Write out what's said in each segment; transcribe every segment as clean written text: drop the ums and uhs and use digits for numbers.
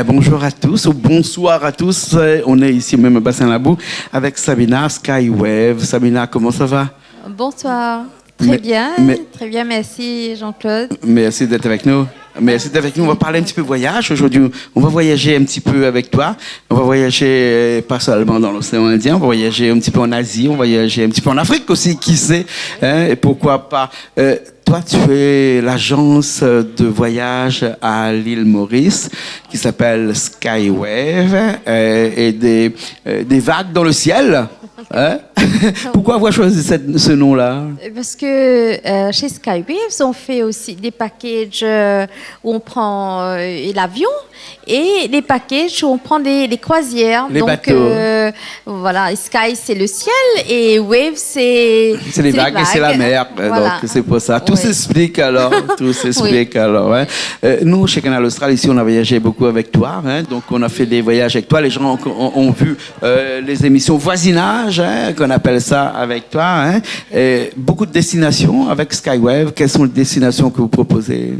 Bonjour à tous, ou bonsoir à tous. On est ici même à Bassin-Labou avec Sabina Skywave. Sabina, comment ça va? Bonsoir. Très bien, merci Jean-Claude. Merci d'être avec nous. Merci d'être avec nous. On va parler un petit peu voyage. Aujourd'hui, on va voyager un petit peu avec toi. On va voyager pas seulement dans l'océan Indien, on va voyager un petit peu en Asie, on va voyager un petit peu en Afrique aussi, qui sait, hein, et pourquoi pas. Toi, tu es l'agence de voyage à l'île Maurice qui s'appelle Skywave et des vagues dans le ciel. Hein? Pourquoi avoir choisi ce nom-là? Parce que chez Skywaves, on fait aussi des packages où on prend l'avion et des packages où on prend des croisières. Les bateaux. Voilà, Sky, c'est le ciel et Wave, c'est les vagues et c'est la mer. Voilà. Donc, c'est pour ça. Tout s'explique alors. Tout s'explique alors. Hein. Nous, chez Canal Austral, ici, on a voyagé beaucoup avec toi. Hein. Donc, on a fait des voyages avec toi. Les gens ont vu les émissions voisinage, hein, qu'on appelle ça avec toi. Hein. Beaucoup de destinations avec Skywave. Quelles sont les destinations que vous proposez?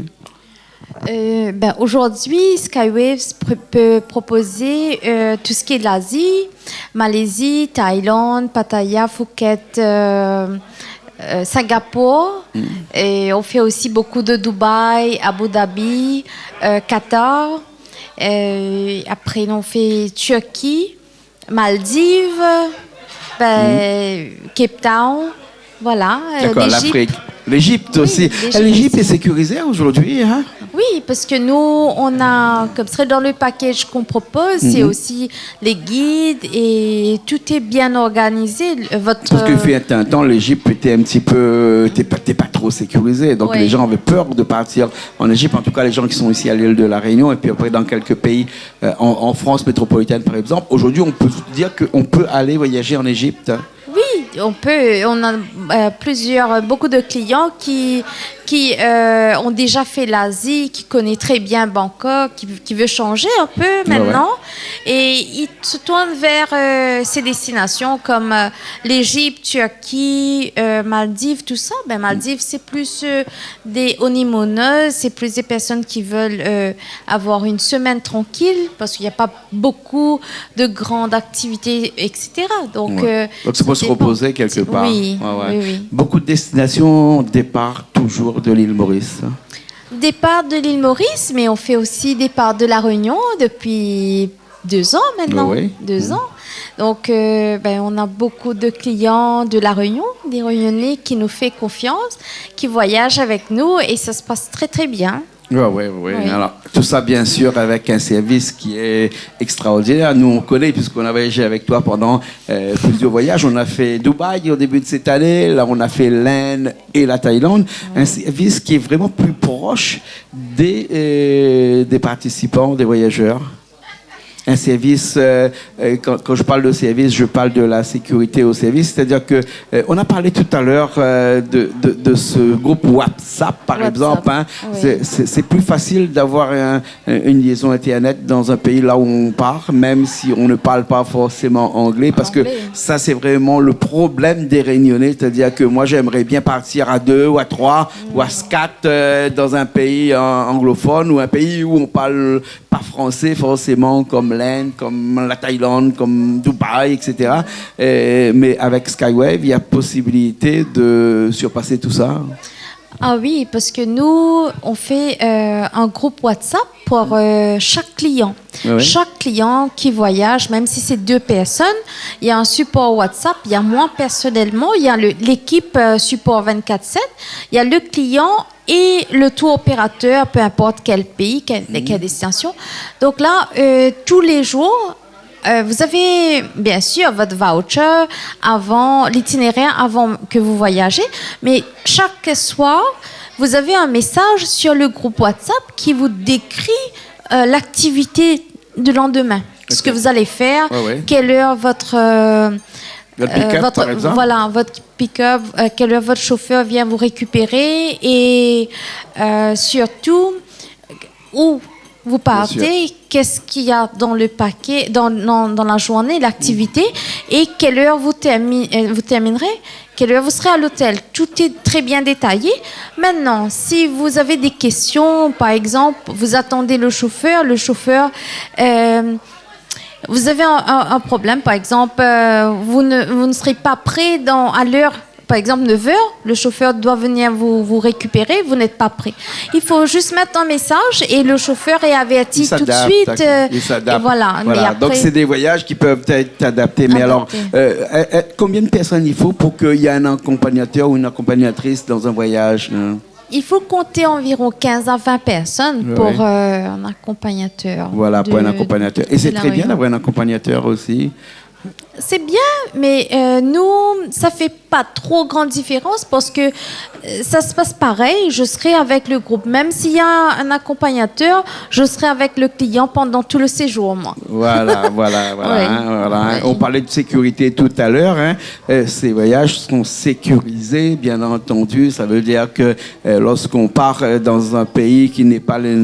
Aujourd'hui, Skywaves peut proposer tout ce qui est de l'Asie, Malaisie, Thaïlande, Pattaya, Phuket, Singapour. Et on fait aussi beaucoup de Dubaï, Abu Dhabi, Qatar. Après, on fait Turquie, Maldives, Cape Town. Voilà. D'accord, l'Afrique. L'Égypte aussi. L'Égypte est sécurisée aujourd'hui, hein? Oui, parce que nous, on a, comme ça, dans le package qu'on propose, c'est aussi les guides et tout est bien organisé. Parce que fut un temps, l'Égypte était un petit peu, t'es pas trop sécurisé, donc les gens avaient peur de partir en Égypte. En tout cas, les gens qui sont ici à l'île de la Réunion et puis après dans quelques pays, en France métropolitaine par exemple. Aujourd'hui, on peut dire qu'on peut aller voyager en Égypte. Oui, on peut. On a beaucoup de clients qui ont déjà fait l'Asie, qui connaissent très bien Bangkok, qui veut changer un peu maintenant. Et ils se tournent vers ces destinations comme l'Égypte, Turquie, Maldives, tout ça. Maldives, c'est plus des honeymooners, c'est plus des personnes qui veulent avoir une semaine tranquille parce qu'il n'y a pas beaucoup de grandes activités, etc. Donc c'est pour se reposer quelque part. Oui. Beaucoup de destinations départ toujours de l'île Maurice. Départ de l'île Maurice, mais on fait aussi départ de la Réunion depuis 2 ans maintenant. 2 ans. Donc, on a beaucoup de clients de la Réunion, des Réunionnais qui nous font confiance, qui voyagent avec nous et ça se passe très très bien. Oui. Alors, tout ça, bien sûr, avec un service qui est extraordinaire. Nous, on connaît, puisqu'on a voyagé avec toi pendant plusieurs voyages. On a fait Dubaï au début de cette année. Là, on a fait l'Inde et la Thaïlande. Un service qui est vraiment plus proche des participants, des voyageurs. Un service, quand je parle de service, je parle de la sécurité au service. C'est-à-dire que on a parlé tout à l'heure de ce groupe WhatsApp, par exemple. Hein. C'est plus facile d'avoir une liaison Internet dans un pays là où on part, même si on ne parle pas forcément anglais, parce que ça, c'est vraiment le problème des Réunionnais. C'est-à-dire que moi, j'aimerais bien partir à 2 ou à 3 ou à 4 dans un pays anglophone ou un pays où on parle pas français forcément, comme l'Inde, comme la Thaïlande, comme Dubaï, etc. Mais avec Skywave, il y a possibilité de surpasser tout ça. Ah oui, parce que nous, on fait un groupe WhatsApp pour chaque client. Chaque client qui voyage, même si c'est 2 personnes, il y a un support WhatsApp, il y a moi personnellement, il y a l'équipe support 24/7, il y a le client et le tour opérateur, peu importe quel pays, quelle destination. Donc là, tous les jours, vous avez bien sûr votre voucher l'itinéraire avant que vous voyagez, mais chaque soir, vous avez un message sur le groupe WhatsApp qui vous décrit l'activité du lendemain. Ce que vous allez faire, quelle heure votre pick-up, par exemple. Voilà, votre pick-up, quelle heure votre chauffeur vient vous récupérer et surtout où vous partez, qu'est-ce qu'il y a dans le paquet, dans la journée, l'activité, et quelle heure vous terminerez, quelle heure vous serez à l'hôtel. Tout est très bien détaillé. Maintenant, si vous avez des questions, par exemple, vous attendez le chauffeur, vous avez un problème, par exemple, vous ne serez pas prêt à l'heure. Par exemple, 9 heures, le chauffeur doit venir vous récupérer, vous n'êtes pas prêt. Il faut juste mettre un message et le chauffeur est averti tout de suite. Il s'adapte. Voilà. Mais après, donc, c'est des voyages qui peuvent être adaptés. Mais alors, combien de personnes il faut pour qu'il y ait un accompagnateur ou une accompagnatrice dans un voyage? Il faut compter environ 15 à 20 personnes pour un accompagnateur. Voilà, pour un accompagnateur. Et c'est très bien d'avoir un accompagnateur aussi. C'est bien, mais nous, ça fait pas trop grande différence parce que ça se passe pareil. Je serai avec le groupe. Même s'il y a un accompagnateur, je serai avec le client pendant tout le séjour, moi. Voilà. Oui. On parlait de sécurité tout à l'heure. Ces voyages sont sécurisés, bien entendu. Ça veut dire que lorsqu'on part dans un pays qui n'est pas les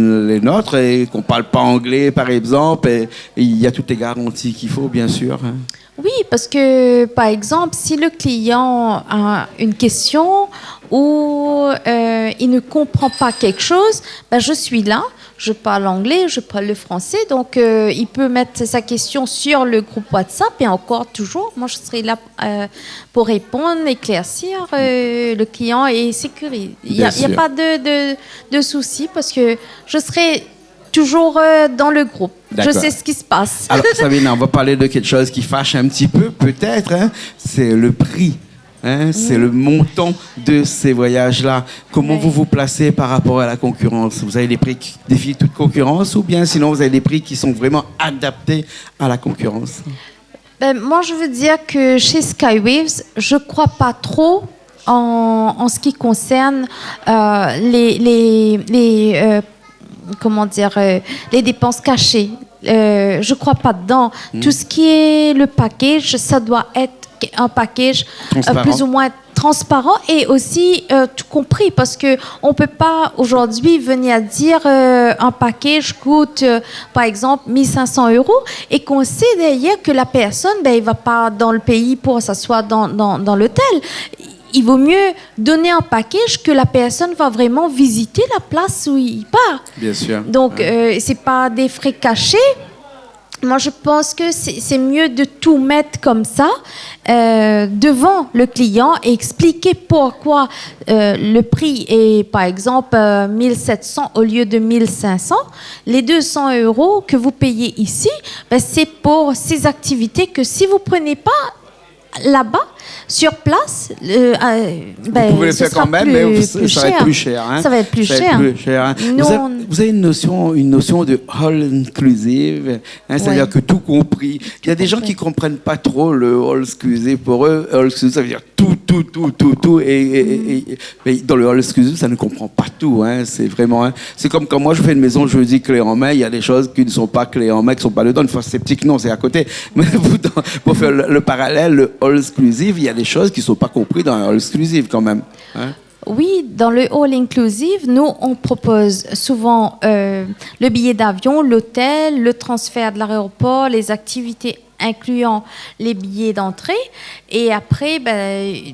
nôtres et qu'on parle pas anglais, par exemple, il y a toutes les garanties qu'il faut, bien sûr. Oui, parce que, par exemple, si le client a une question ou il ne comprend pas quelque chose, ben, je suis là, je parle anglais, je parle le français, donc il peut mettre sa question sur le groupe WhatsApp et encore toujours, moi je serai là pour répondre, éclaircir le client et sécuriser. Il n'y a pas de souci parce que je serai toujours dans le groupe. D'accord. Je sais ce qui se passe. Alors, Sabina, on va parler de quelque chose qui fâche un petit peu, peut-être. C'est le prix. C'est le montant de ces voyages-là. Comment vous vous placez par rapport à la concurrence? Vous avez des prix qui défient toute concurrence ou bien sinon vous avez des prix qui sont vraiment adaptés à la concurrence? Moi, je veux dire que chez Skywaves, je ne crois pas trop en ce qui concerne les dépenses cachées. Je ne crois pas dedans. Tout ce qui est le package, ça doit être un package plus ou moins transparent et aussi tout compris parce que on peut pas aujourd'hui venir dire un package coûte par exemple 1500 € et qu'on sait derrière que la personne il va pas dans le pays pour s'asseoir dans l'hôtel. Il vaut mieux donner un package que la personne va vraiment visiter la place où il part. Bien sûr. Donc, c'est pas des frais cachés. Moi, je pense que c'est mieux de tout mettre comme ça devant le client et expliquer pourquoi le prix est, par exemple, 1700 au lieu de 1500. Les 200 € que vous payez ici, c'est pour ces activités que si vous prenez pas là-bas, sur place, vous pouvez le faire quand même, mais ça va être plus cher. Ça va être plus cher. Vous avez une notion de all inclusive, c'est-à-dire que tout compris. Il y a des gens qui ne comprennent pas trop le all exclusive. Pour eux, all exclusive, ça veut dire tout. Mais dans le all exclusive, ça ne comprend pas tout. C'est vraiment. C'est comme quand moi je fais une maison, je dis clé en main, il y a des choses qui ne sont pas clés en main, qui ne sont pas dedans. Une fois sceptique, non, c'est à côté. Mais pour faire le parallèle, le all exclusive, il y a des choses qui ne sont pas comprises dans le all exclusive quand même. Oui, dans le all inclusive, nous, on propose souvent le billet d'avion, l'hôtel, le transfert de l'aéroport, les activités incluant les billets d'entrée. Et après,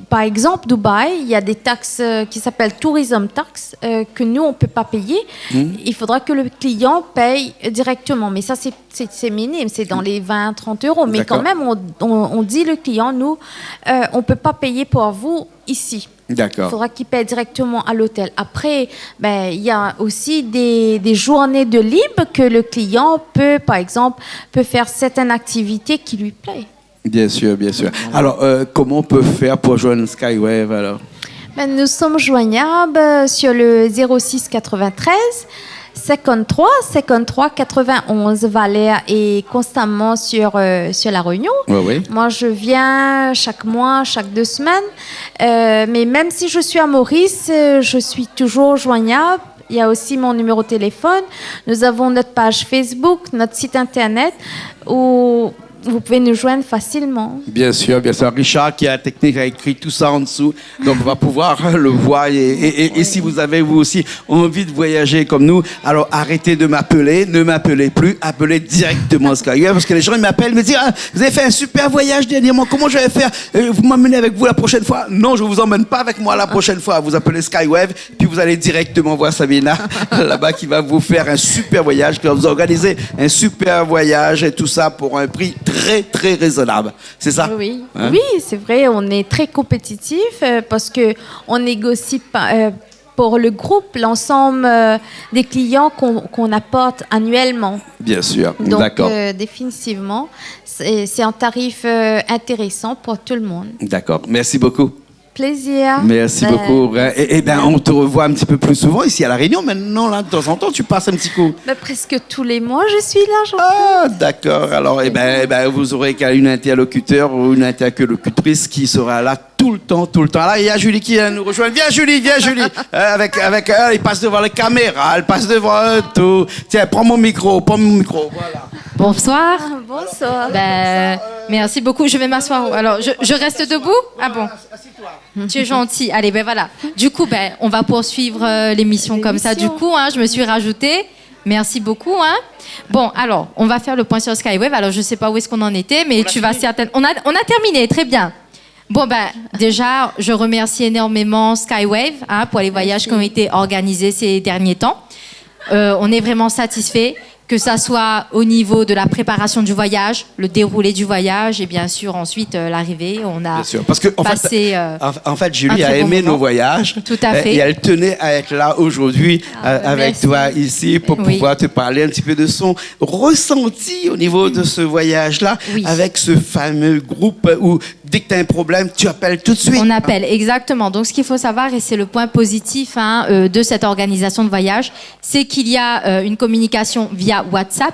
par exemple, Dubaï, il y a des taxes qui s'appellent tourism tax que nous, on ne peut pas payer. Il faudra que le client paye directement. Mais ça, c'est minime, c'est dans les 20-30 €. Mais quand même, on dit le client, nous, on ne peut pas payer pour vous ici. D'accord. Il faudra qu'il paye directement à l'hôtel. Après, il y a aussi des journées de libre que le client peut, par exemple, faire certaines activités qui lui plaisent. Bien sûr, bien sûr. Alors, comment on peut faire pour joindre Skywave alors? Nous sommes joignables sur le 06 93 53 53 91. Valère est constamment sur la Réunion. Oui. Moi, je viens chaque mois, chaque 2 semaines. Mais même si je suis à Maurice, je suis toujours joignable. Il y a aussi mon numéro de téléphone. Nous avons notre page Facebook, notre site internet où vous pouvez nous joindre facilement. Bien sûr, bien sûr. Richard, qui a la technique, a écrit tout ça en dessous. Donc, on va pouvoir le voir. Et si vous avez, vous aussi, envie de voyager comme nous, alors arrêtez de m'appeler. Ne m'appelez plus. Appelez directement Skywave. Parce que les gens, ils m'appellent, me disent, ah, vous avez fait un super voyage dernièrement. Comment je vais faire? Vous m'emmenez avec vous la prochaine fois? Non, je ne vous emmène pas avec moi la prochaine fois. Vous appelez Skywave, puis vous allez directement voir Sabina, là-bas, qui va vous faire un super voyage, qui va vous organiser un super voyage et tout ça pour un prix très, très raisonnable. C'est ça? Oui, hein? Oui, c'est vrai. On est très compétitif parce que on négocie pas, pour le groupe l'ensemble des clients qu'on apporte annuellement. Bien sûr, donc, d'accord. Définitivement, c'est un tarif intéressant pour tout le monde. D'accord. Merci beaucoup. Plaisir. Merci beaucoup. Et ben, on te revoit un petit peu plus souvent ici à La Réunion. Maintenant, là, de temps en temps, tu passes un petit coup. Presque tous les mois, je suis là, Jean-Claude. Ah, d'accord. Alors, vous aurez qu'à une interlocuteur ou une interlocutrice qui sera là tout le temps, tout le temps. Là, il y a Julie qui vient nous rejoindre. Viens, Julie, viens, Julie. avec elle, il passe devant les caméras, elle passe devant tout. Tiens, prends mon micro, voilà. Bonsoir. Bonsoir. Merci beaucoup. Je vais m'asseoir. Alors, je reste debout? Ah bon? Tu es gentil. Allez, voilà. Du coup, on va poursuivre l'émission comme ça. Du coup, je me suis rajoutée. Merci beaucoup. Bon, alors, on va faire le point sur Skywave. Alors, je ne sais pas où est-ce qu'on en était, mais tu vas certainement... On a terminé, très bien. Bon, déjà, je remercie énormément Skywave pour les voyages qui ont été organisés ces derniers temps. On est vraiment satisfaits, que ça soit au niveau de la préparation du voyage, le déroulé du voyage et bien sûr ensuite l'arrivée. On a bien sûr, parce que en fait, Julie a aimé nos voyages. Tout à fait. Et elle tenait à être là aujourd'hui avec toi ici pour pouvoir te parler un petit peu de son ressenti au niveau de ce voyage-là, avec ce fameux groupe où dès que tu as un problème, tu appelles tout de suite. On appelle, exactement. Donc, ce qu'il faut savoir, et c'est le point positif de cette organisation de voyage, c'est qu'il y a une communication via WhatsApp.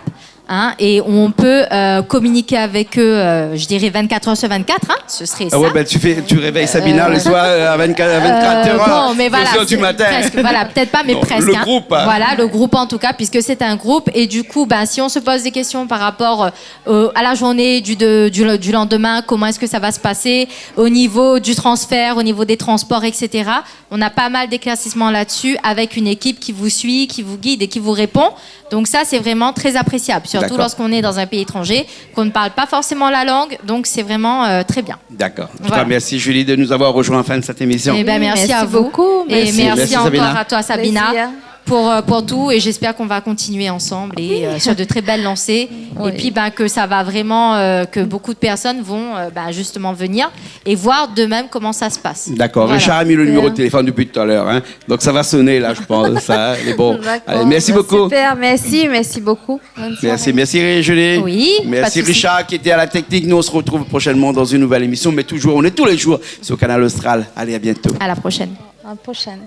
Et on peut communiquer avec eux, je dirais 24 heures sur 24, ce serait ça. Ah ouais, tu réveilles Sabina le soir à 24 heures, bon, mais voilà, 2 heures du matin. Presque, voilà, peut-être pas, mais non, presque. Le groupe. Voilà, le groupe en tout cas, puisque c'est un groupe. Et du coup, si on se pose des questions par rapport à la journée du lendemain, comment est-ce que ça va se passer, au niveau du transfert, au niveau des transports, etc. On a pas mal d'éclaircissements là-dessus, avec une équipe qui vous suit, qui vous guide et qui vous répond. Donc ça, c'est vraiment très appréciable, surtout lorsqu'on est dans un pays étranger, qu'on ne parle pas forcément la langue. Donc c'est vraiment très bien. D'accord. Voilà. Merci Julie de nous avoir rejoints en fin de cette émission. Merci à vous. Beaucoup. Et merci encore Sabina. à toi, Sabina. Pour tout, et j'espère qu'on va continuer ensemble et sur de très belles lancées. Et puis que ça va vraiment, que beaucoup de personnes vont justement venir et voir d'eux-mêmes comment ça se passe. D'accord. Voilà. Richard a mis le numéro de téléphone depuis tout à l'heure, donc ça va sonner là, je pense. Mais bon. Allez, merci beaucoup. Super, merci beaucoup. Merci Julie. Oui. Merci Richard qui était à la technique. Nous on se retrouve prochainement dans une nouvelle émission, mais toujours, on est tous les jours sur Canal Austral. Allez, à bientôt. À la prochaine. À la prochaine.